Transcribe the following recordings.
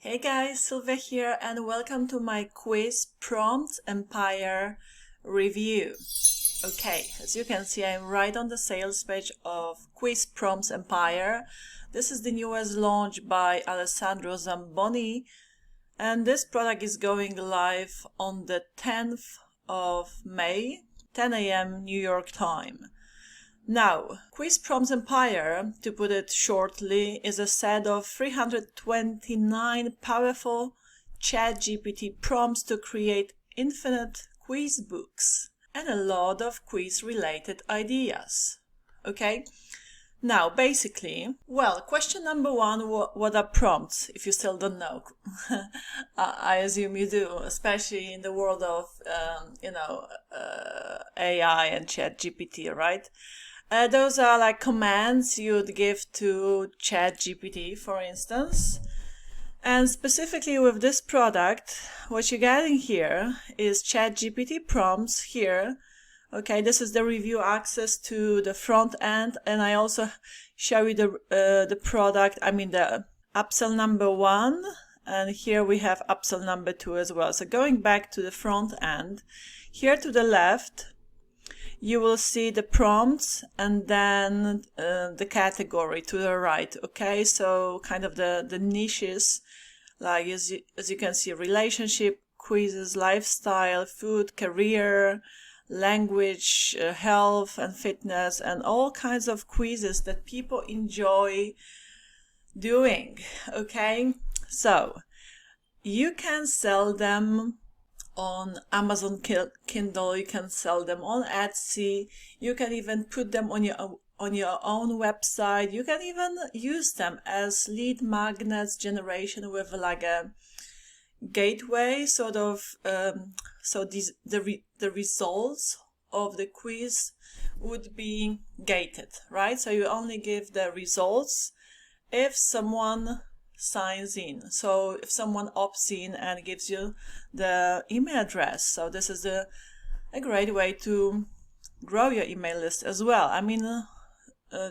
Hey guys, Sylvia here and welcome to my quiz prompt empire review. Okay, as you can see, I'm right on the sales page of Quiz Prompts Empire. This is the newest launch by Alessandro Zamboni, and this product is going live on the 10th of May, 10 a.m. New York time. Now, Quiz Prompts Empire, to put it shortly, is a set of 329 powerful ChatGPT prompts to create infinite quiz books and a lot of quiz-related ideas. Okay? Now, basically, question number one, what are prompts, if you still don't know? I assume you do, especially in the world of, AI and ChatGPT, right? Those are like commands you'd give to ChatGPT, for instance. And specifically with this product, what you're getting here is ChatGPT prompts here. Okay, this is the review access to the front end, and I also show you the product, the upsell number 1, and here we have upsell number 2 as well. So going back to the front end, here to the left, you will see the prompts and then the category to the right. Okay, so kind of the niches, like as you can see, relationship, quizzes, lifestyle, food, career, language, health and fitness, and all kinds of quizzes that people enjoy doing. Okay, so you can sell them on Amazon Kindle, you can sell them on Etsy, you can even put them on your own website, you can even use them as lead magnets generation with like a gateway sort of, so the results of the quiz would be gated, right? So you only give the results if someone signs in. So if someone opts in and gives you the email address. So this is a great way to grow your email list as well.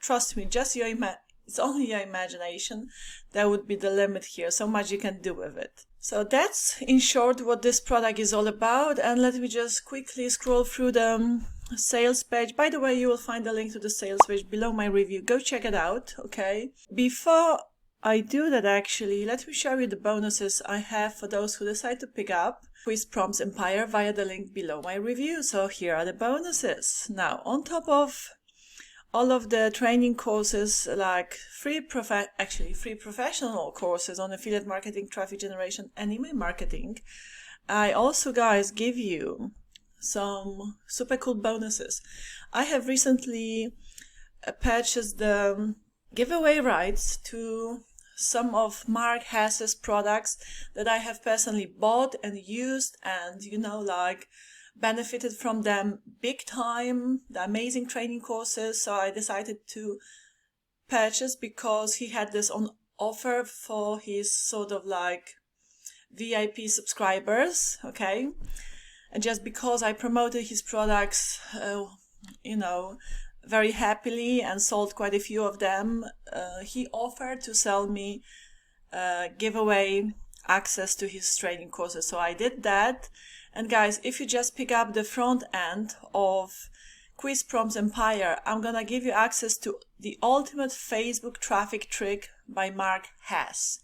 Trust me, just it's only your imagination. That would be the limit here. So much you can do with it. So that's in short what this product is all about. And let me just quickly scroll through the sales page. By the way, you will find the link to the sales page below my review. Go check it out, okay? Before I do that, actually, let me show you the bonuses I have for those who decide to pick up Quiz Prompts Empire via the link below my review. So here are the bonuses. Now, on top of all of the training courses, like free professional courses on affiliate marketing, traffic generation, and email marketing, I also, guys, give you some super cool bonuses. I have recently purchased the giveaway rights to some of Mark Hess's products that I have personally bought and used and, benefited from them big time, the amazing training courses. So I decided to purchase because he had this on offer for his sort of like VIP subscribers, okay? And just because I promoted his products, very happily and sold quite a few of them, he offered to sell me giveaway access to his training courses. So I did that. And guys, if you just pick up the front end of Quiz Prompts Empire, I'm gonna give you access to the ultimate Facebook traffic trick by Mark Hess.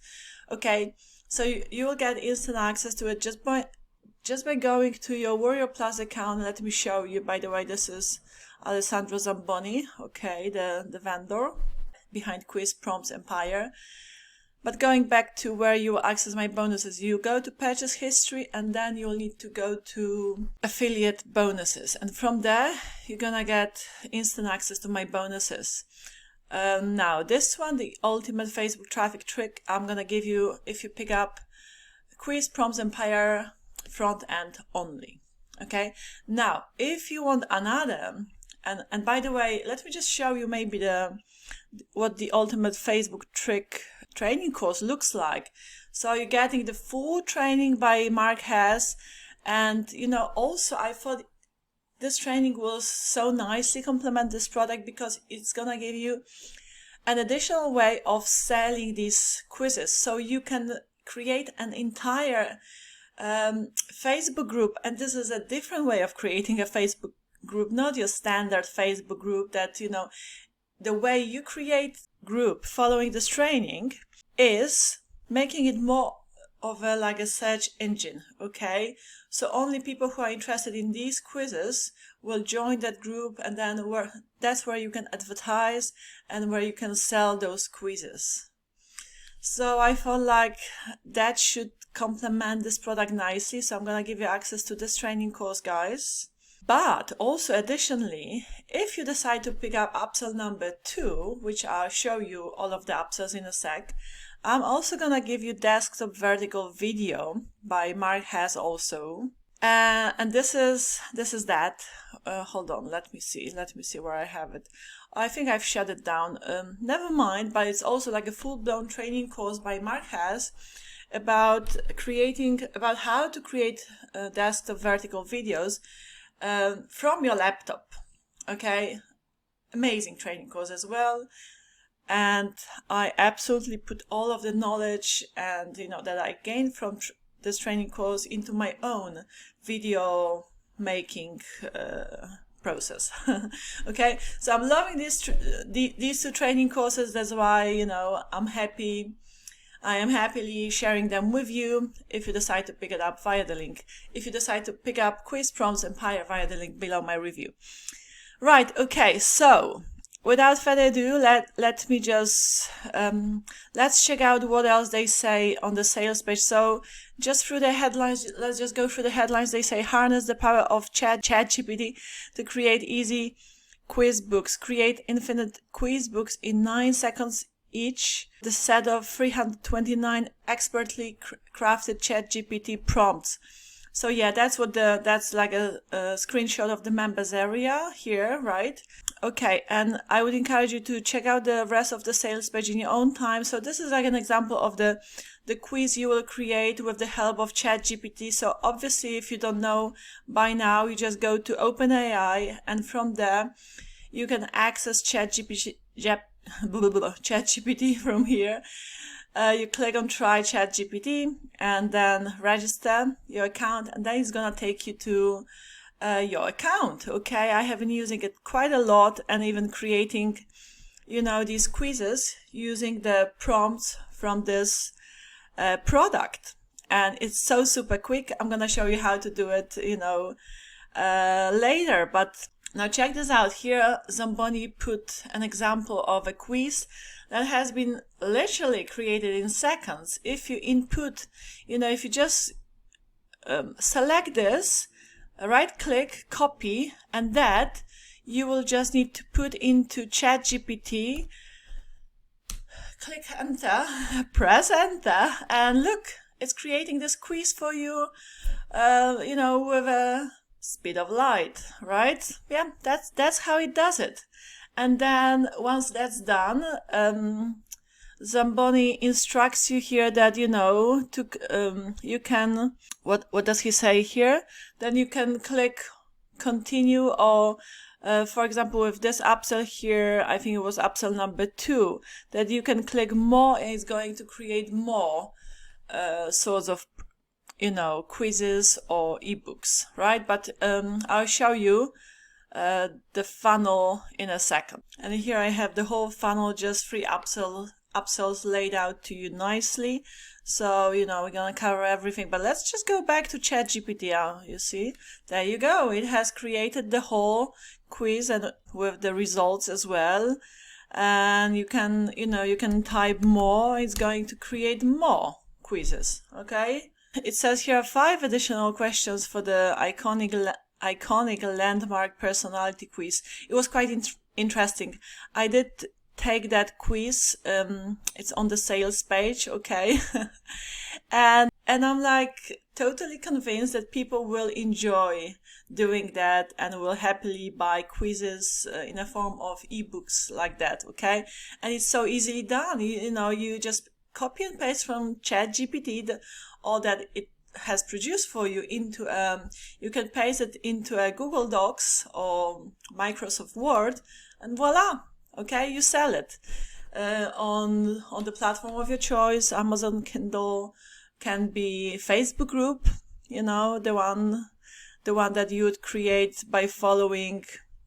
Okay, so you will get instant access to it just by going to your Warrior Plus account. Let me show you. By the way, this is Alessandro Zamboni, okay, the vendor behind Quiz Prompts Empire. But going back to where you will access my bonuses, you go to purchase history and then you'll need to go to affiliate bonuses. And from there, you're gonna get instant access to my bonuses. Now, this one, the ultimate Facebook traffic trick, I'm gonna give you if you pick up Quiz Prompts Empire front end only. Okay, now if you want another, and by the way, let me just show you maybe what the ultimate Facebook trick training course looks like. So you're getting the full training by Mark Hess, and also I thought this training will so nicely complement this product because it's gonna give you an additional way of selling these quizzes. So you can create an entire Facebook group. And this is a different way of creating a Facebook group, not your standard Facebook group that, you know, the way you create group following this training is making it more of a like a search engine, okay? So only people who are interested in these quizzes will join that group, and then that's where you can advertise and where you can sell those quizzes. So I felt like that should complement this product nicely. So I'm gonna give you access to this training course, guys. But also additionally, if you decide to pick up upsell number 2, which I'll show you all of the upsells in a sec, I'm also gonna give you desktop vertical video by Mark Hess also. And this is that. Hold on, let me see where I have it. I think I've shut it down. Never mind, but it's also like a full-blown training course by Mark Hess about how to create desktop vertical videos from your laptop. Okay, amazing training course as well. And I absolutely put all of the knowledge and, you know, that I gained from this training course into my own video making process. Okay, so I'm loving these two training courses. That's why, you know, I am happily sharing them with you if you decide to pick it up via the link. If you decide to pick up Quiz Prompts Empire via the link below my review. Right, okay, so without further ado, let me just let's check out what else they say on the sales page. So just through the headlines, let's just go through the headlines. They say harness the power of ChatGPT to create easy quiz books. Create infinite quiz books in 9 seconds each. The set of 329 expertly crafted ChatGPT prompts. So yeah, that's like a screenshot of the members area here, right? Okay, and I would encourage you to check out the rest of the sales page in your own time. So this is like an example of the quiz you will create with the help of ChatGPT. So obviously, if you don't know by now, you just go to OpenAI, and from there you can access ChatGPT from here. You click on try ChatGPT and then register your account, and then it's gonna take you to your account. Okay, I have been using it quite a lot and even creating, you know, these quizzes using the prompts from this product, and it's so super quick. I'm gonna show you how to do it, you know, later, but now check this out. Here Zamboni put an example of a quiz that has been literally created in seconds. If you input, you know, if you just select this, right click, copy, and that you will just need to put into ChatGPT, click enter, press enter, and look, it's creating this quiz for you, you know, with a speed of light, right? Yeah, that's how it does it. And then once that's done, Zamboni instructs you here that, you know, you can, what does he say here? Then you can click continue, or for example, with this upsell here, I think it was upsell number 2, that you can click more and it's going to create more sorts of, you know, quizzes or ebooks, right? But I'll show you the funnel in a second. And here I have the whole funnel, just 3 upsells laid out to you nicely. So, you know, we're gonna cover everything, but let's just go back to ChatGPT. You see, there you go. It has created the whole quiz and with the results as well. And you can, you know, you can type more. It's going to create more quizzes. Okay. It says here 5 additional questions for the iconic landmark personality quiz. It was quite interesting. I did take that quiz. It's on the sales page, okay? and I'm like totally convinced that people will enjoy doing that and will happily buy quizzes in a form of ebooks like that, okay? And it's so easily done. You know, you just copy and paste from ChatGPT all that it has produced for you into you can paste it into a Google Docs or Microsoft Word, and voila, okay, you sell it on the platform of your choice, Amazon Kindle, can be Facebook group, you know, the one that you would create by following,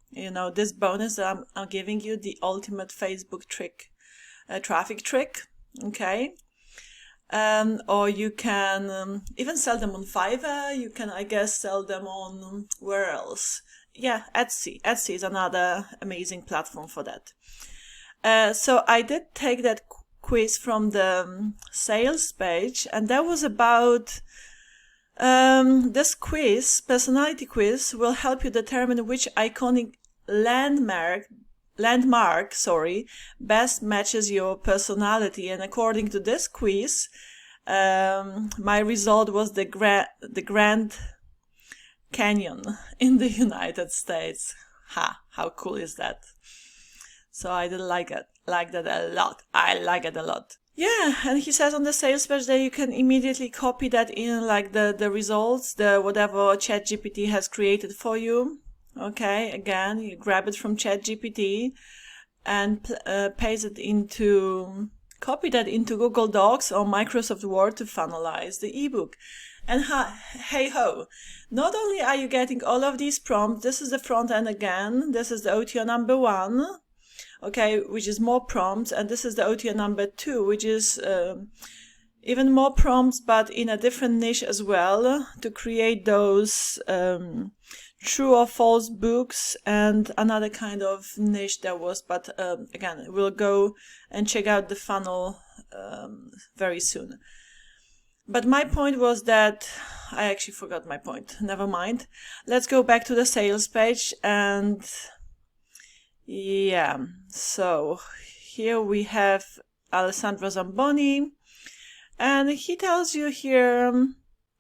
you know, this bonus that I'm giving you, the ultimate Facebook trick, traffic trick. Okay. Or you can even sell them on Fiverr. You can, I guess, sell them on where else? Yeah, Etsy. Etsy is another amazing platform for that. So I did take that quiz from the sales page, and that was about this quiz, personality quiz, will help you determine which iconic landmark, best matches your personality. And according to this quiz, my result was the Grand Canyon in the United States. How cool is that? So I did like that a lot. I like it a lot. Yeah, and he says on the sales page that you can immediately copy that in, like the results, whatever ChatGPT has created for you. Okay, again, you grab it from ChatGPT and copy that into Google Docs or Microsoft Word to finalize the ebook. And hey ho, not only are you getting all of these prompts, this is the front end again, this is the OTO number 1, okay, which is more prompts, and this is the OTO number 2, which is even more prompts, but in a different niche as well, to create those true or false books, and another kind of niche there was, but again, we'll go and check out the funnel very soon. But my point was that I actually forgot my point. Never mind. Let's go back to the sales page, and yeah, so here we have Alessandro Zamboni, and he tells you here,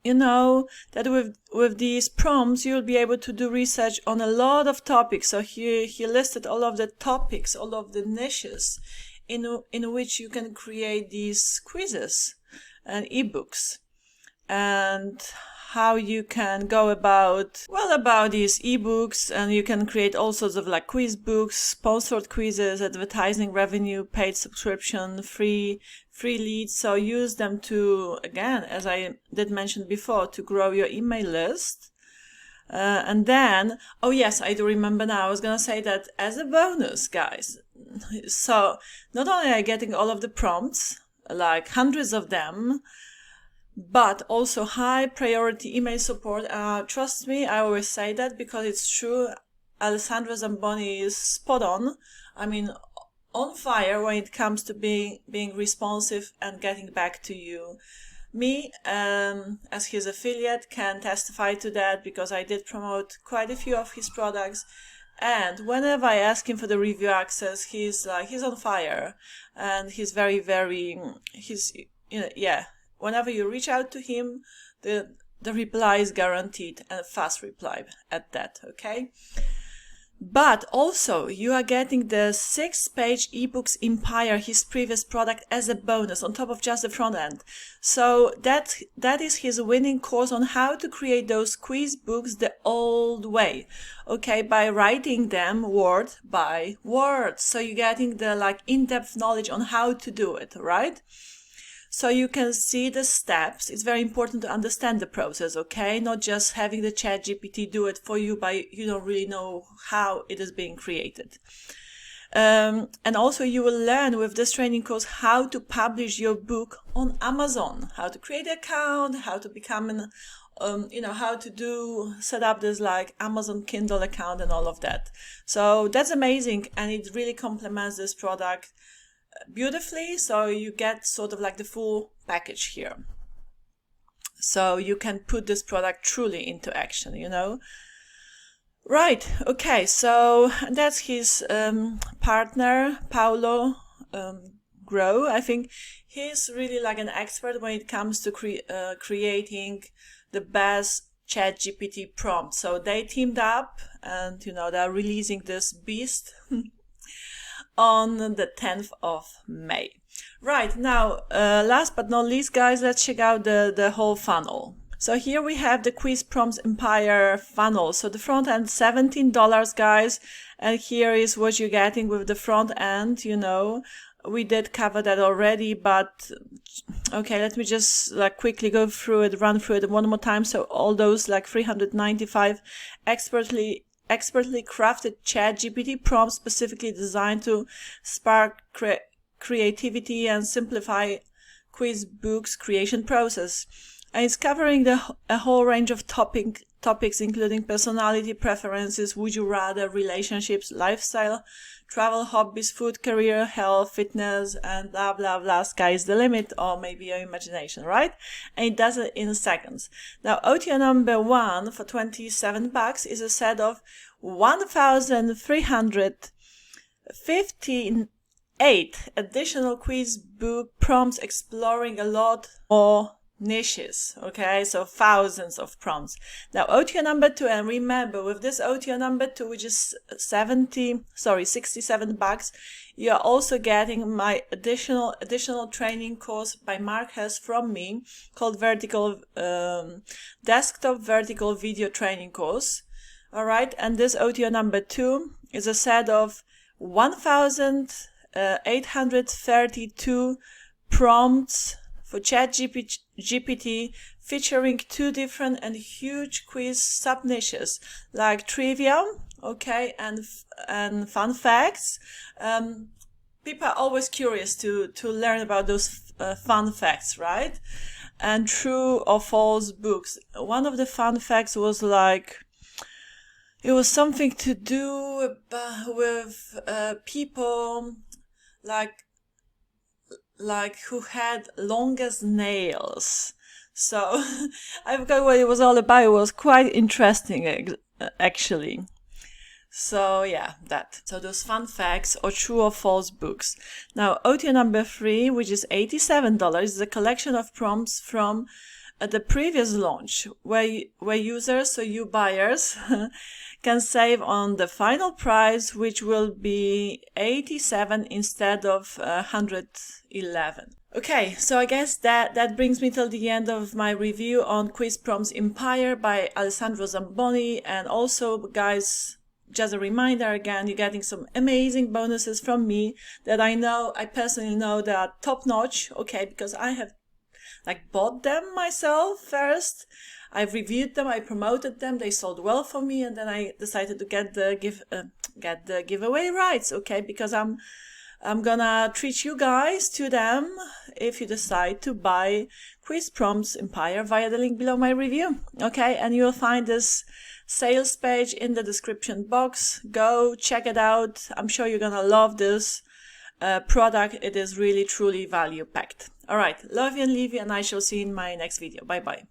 you know, that with these prompts you'll be able to do research on a lot of topics. So here he listed all of the topics, all of the niches in which you can create these quizzes and ebooks, and how you can go about these ebooks, and you can create all sorts of like quiz books, sponsored quizzes, advertising revenue, paid subscription, free leads. So use them to, again, as I did mention before, to grow your email list. And then, oh yes, I do remember now, I was going to say that as a bonus, guys. So not only are you getting all of the prompts, like hundreds of them, but also high priority email support. Trust me, I always say that because it's true. Alessandro Zamboni is spot on. I mean, on fire when it comes to being responsive and getting back to you. Me, as his affiliate, can testify to that because I did promote quite a few of his products. And whenever I ask him for the review access, he's on fire, and he's very, very, yeah. Whenever you reach out to him, the reply is guaranteed, and a fast reply at that, okay? But also, you are getting the 6-page ebooks Empire, his previous product, as a bonus on top of just the front end. So that is his winning course on how to create those quiz books the old way, okay? By writing them word by word. So you're getting the like in-depth knowledge on how to do it, right? So you can see the steps. It's very important to understand the process, okay? Not just having the ChatGPT do it for you, but you don't really know how it is being created. And also you will learn with this training course how to publish your book on Amazon, how to create an account, how to become how to set up this like Amazon Kindle account and all of that. So that's amazing, and it really complements this product beautifully. So you get sort of like the full package here. So you can put this product truly into action, you know. Right, okay, so that's his partner, Paolo Grow. I think he's really like an expert when it comes to creating the best ChatGPT prompt. So they teamed up, and they're releasing this beast on the 10th of May. Right, now, last but not least, guys, let's check out the whole funnel. So here we have the Quiz Prompts Empire funnel. So the front end, $17, guys. And here is what you're getting with the front end, we did cover that already, but okay, let me just like quickly go through it, run through it one more time. So all those like 395 expertly crafted ChatGPT prompts specifically designed to spark creativity and simplify quiz books creation process. And it's covering a whole range of topics, including personality preferences, would you rather, relationships, lifestyle, travel, hobbies, food, career, health, fitness, and blah, blah, blah. Sky's the limit, or maybe your imagination, right? And it does it in seconds. Now, OTO number 1 for $27 is a set of 1,358 additional quiz book prompts exploring a lot more niches. Okay, so thousands of prompts. Now OTO number 2, and remember with this OTO number 2, which is $67, you're also getting my additional training course by Mark Hess from me called Desktop Vertical Video Training Course. All right, and this OTO number 2 is a set of 1,832 prompts for ChatGPT, featuring 2 different and huge quiz sub-niches like trivia, okay, and fun facts. People are always curious to learn about those fun facts, right? And true or false books. One of the fun facts was like, it was something to do with people like who had longest nails. So I forgot what it was all about. It was quite interesting actually. So yeah, that. So those fun facts or true or false books. Now OTO number 3, which is $87, is a collection of prompts from the previous launch where users, so you buyers, can save on the final price, which will be $87 instead of $111. Okay, so I guess that brings me till the end of my review on Quiz Prompts Empire by Alessandro Zamboni. And also, guys, just a reminder again, you're getting some amazing bonuses from me that I personally know that are top notch, okay, because I have bought them myself first. I've reviewed them, I promoted them, they sold well for me, and then I decided to get the giveaway rights, okay? Because I'm gonna treat you guys to them if you decide to buy Quiz Prompts Empire via the link below my review, okay? And you'll find this sales page in the description box. Go check it out. I'm sure you're gonna love this product. It is really truly value packed. All right, love you and leave you, and I shall see you in my next video. Bye bye.